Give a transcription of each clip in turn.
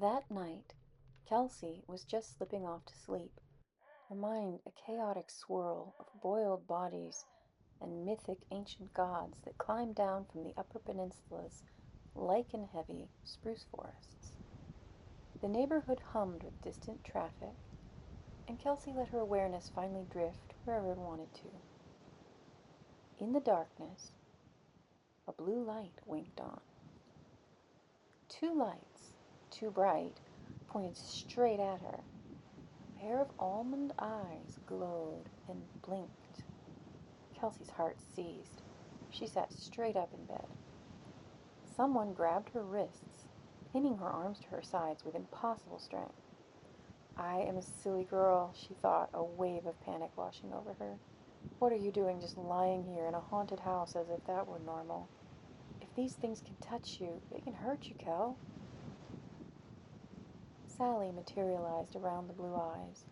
That night, Kelsie was just slipping off to sleep, her mind a chaotic swirl of boiled bodies and mythic ancient gods that climbed down from the upper peninsula's lichen-heavy spruce forests. The neighborhood hummed with distant traffic, and Kelsie let her awareness finally drift wherever it wanted to. In the darkness, a blue light winked on. Two lights, too bright, pointed straight at her. A pair of almond eyes glowed and blinked. Kelsie's heart seized. She sat straight up in bed. Someone grabbed her wrists, pinning her arms to her sides with impossible strength. I am a silly girl, she thought, a wave of panic washing over her. What are you doing just lying here in a haunted house as if that were normal? If these things can touch you, they can hurt you, Kel. Sally materialized around the blue eyes,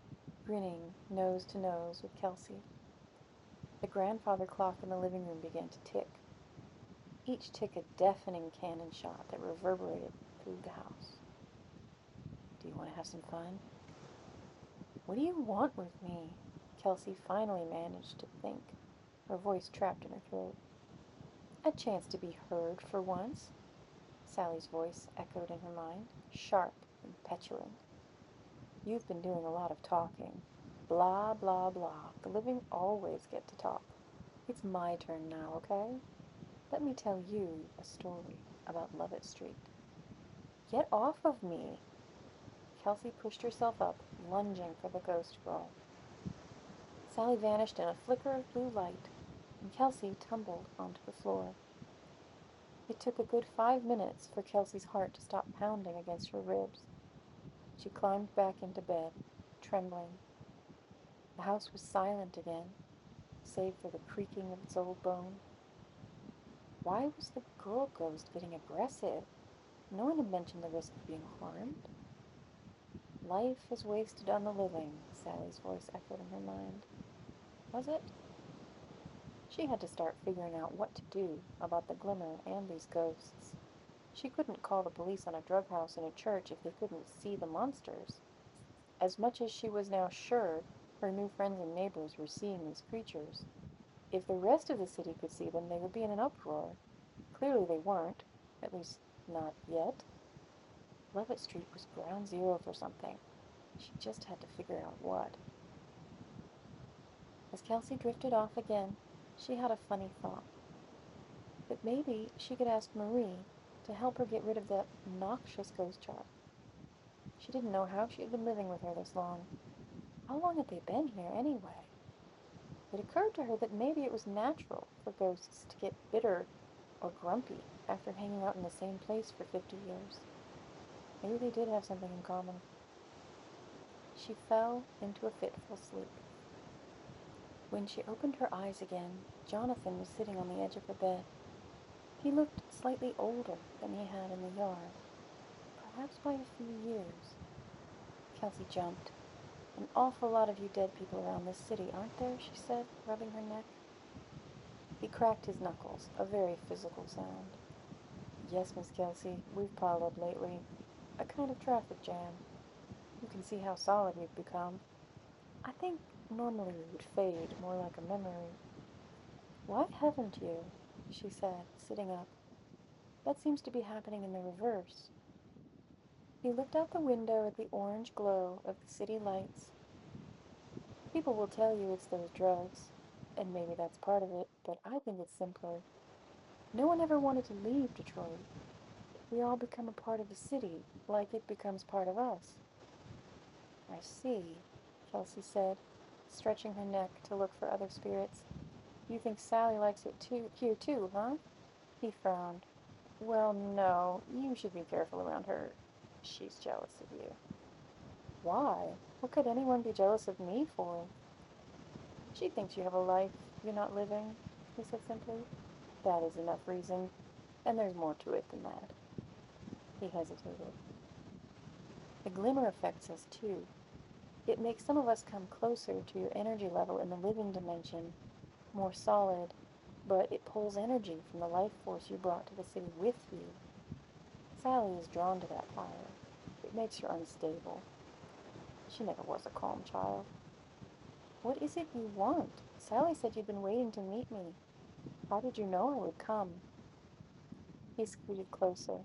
grinning nose to nose with Kelsie. The grandfather clock in the living room began to tick, each tick a deafening cannon shot that reverberated through the house. Do you want to have some fun? What do you want with me? Kelsie finally managed to think, her voice trapped in her throat. A chance to be heard for once, Sally's voice echoed in her mind, sharp and petulant. You've been doing a lot of talking. Blah, blah, blah. The living always get to talk. It's my turn now, okay? Let me tell you a story about Lovett Street. Get off of me! Kelsie pushed herself up, lunging for the ghost girl. Sally vanished in a flicker of blue light, and Kelsie tumbled onto the floor. It took a good 5 minutes for Kelsie's heart to stop pounding against her ribs. She climbed back into bed, trembling. The house was silent again, save for the creaking of its old bones. Why was the girl ghost getting aggressive? No one had mentioned the risk of being harmed. Life is wasted on the living, Sally's voice echoed in her mind. Was it? She had to start figuring out what to do about the glimmer and these ghosts. She couldn't call the police on a drug house and a church if they couldn't see the monsters. As much as she was now sure her new friends and neighbors were seeing these creatures, if the rest of the city could see them, they would be in an uproar. Clearly they weren't, at least not yet. Lovett Street was ground zero for something. She just had to figure out what. As Kelsie drifted off again, she had a funny thought. That maybe she could ask Marie to help her get rid of that noxious ghost child. She didn't know how she had been living with her this long. How long had they been here, anyway? It occurred to her that maybe it was natural for ghosts to get bitter or grumpy after hanging out in the same place for 50 years. Maybe they did have something in common. She fell into a fitful sleep. When she opened her eyes again, Jonathan was sitting on the edge of her bed. He looked slightly older than he had in the yard, perhaps by a few years. Kelsie jumped. An awful lot of you dead people around this city, aren't there? She said, rubbing her neck. He cracked his knuckles, a very physical sound. Yes, Miss Kelsie, we've piled up lately. A kind of traffic jam. You can see how solid we've become. I think normally we would fade, more like a memory. Why haven't you? She said, sitting up. That seems to be happening in the reverse. He looked out the window at the orange glow of the city lights. People will tell you it's those drugs, and maybe that's part of it, but I think it's simpler. No one ever wanted to leave Detroit. We all become a part of the city, like it becomes part of us. I see, Kelsie said, stretching her neck to look for other spirits. You think Sally likes it here too, huh? He frowned. Well, no, you should be careful around her. She's jealous of you. Why? What could anyone be jealous of me for? She thinks you have a life you're not living, he said simply. That is enough reason, and there's more to it than that. He hesitated. The glimmer affects us too. It makes some of us come closer to your energy level in the living dimension, more solid, but it pulls energy from the life force you brought to the city with you. Sally is drawn to that fire. It makes her unstable. She never was a calm child. What is it you want? Sally said you'd been waiting to meet me. How did you know I would come? He scooted closer.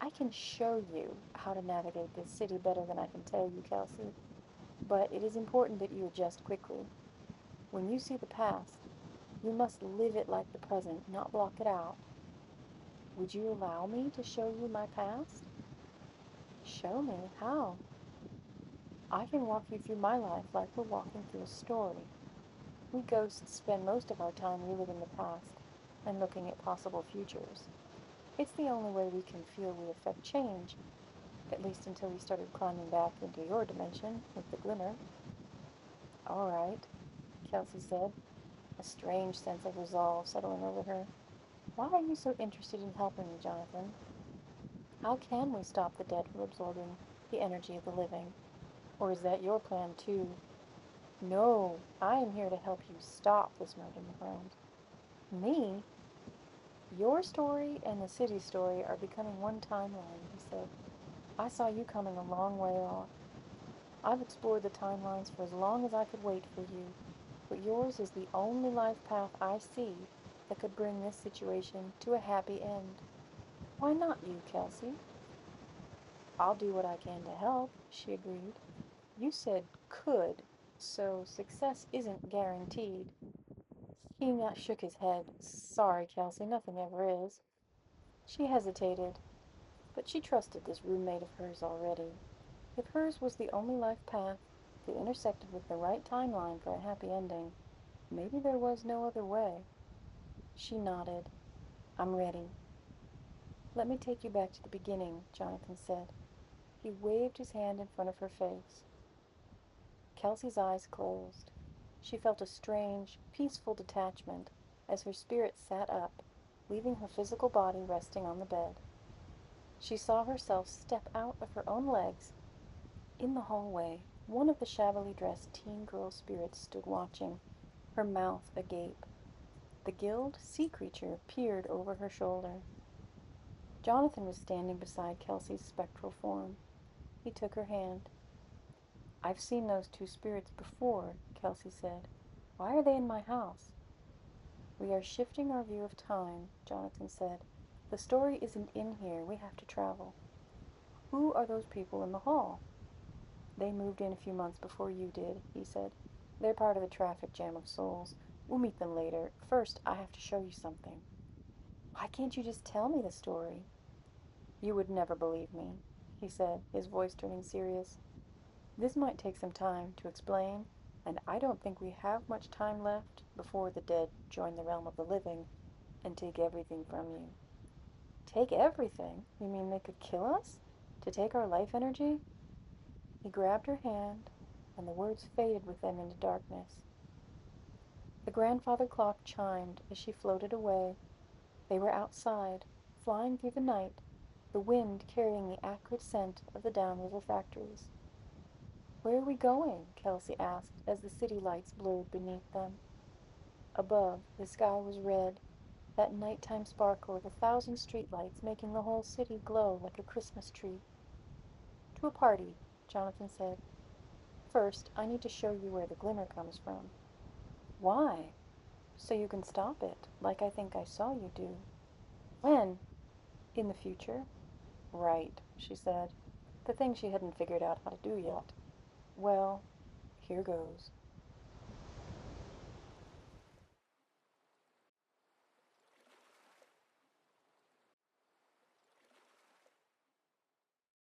I can show you how to navigate this city better than I can tell you, Kelsie, but it is important that you adjust quickly. When you see the past, you must live it like the present, not block it out. Would you allow me to show you my past? Show me how. I can walk you through my life like we're walking through a story. We ghosts spend most of our time reliving the past and looking at possible futures. It's the only way we can feel we affect change, at least until we started climbing back into your dimension with the glimmer. All right, Kelsie said, a strange sense of resolve settling over her. Why are you so interested in helping me, Jonathan? How can we stop the dead from absorbing the energy of the living? Or is that your plan too? No, I am here to help you stop this murder, my friend. Me? Your story and the city's story are becoming one timeline, he said. I saw you coming a long way off. I've explored the timelines for as long as I could wait for you, but yours is the only life path I see that could bring this situation to a happy end. Why not you, Kelsie? I'll do what I can to help, she agreed. You said could, so success isn't guaranteed. He shook his head. Sorry, Kelsie, nothing ever is. She hesitated, but she trusted this roommate of hers already. If hers was the only life path that intersected with the right timeline for a happy ending, maybe there was no other way. She nodded. I'm ready. Let me take you back to the beginning, Jonathan said. He waved his hand in front of her face. Kelsie's eyes closed. She felt a strange, peaceful detachment as her spirit sat up, leaving her physical body resting on the bed. She saw herself step out of her own legs. In the hallway, one of the shabbily dressed teen girl spirits stood watching, her mouth agape. The gilled sea creature peered over her shoulder. Jonathan was standing beside Kelsie's spectral form. He took her hand. I've seen those two spirits before, Kelsie said. Why are they in my house? We are shifting our view of time, Jonathan said. The story isn't in here. We have to travel. Who are those people in the hall? They moved in a few months before you did, he said. They're part of a traffic jam of souls. We'll meet them later. First, I have to show you something. Why can't you just tell me the story? You would never believe me, he said, his voice turning serious. This might take some time to explain, and I don't think we have much time left before the dead join the realm of the living and take everything from you. Take everything? You mean they could kill us? To take our life energy? He grabbed her hand, and the words faded with them into darkness. The grandfather clock chimed as she floated away. They were outside, flying through the night, the wind carrying the acrid scent of the downriver factories. Where are we going? Kelsie asked as the city lights blurred beneath them. Above, the sky was red, that nighttime sparkle of 1,000 streetlights making the whole city glow like a Christmas tree. To a party, Jonathan said. First, I need to show you where the glimmer comes from. Why? So you can stop it, like I think I saw you do. When? In the future. Right, she said, the thing she hadn't figured out how to do yet. Well, here goes.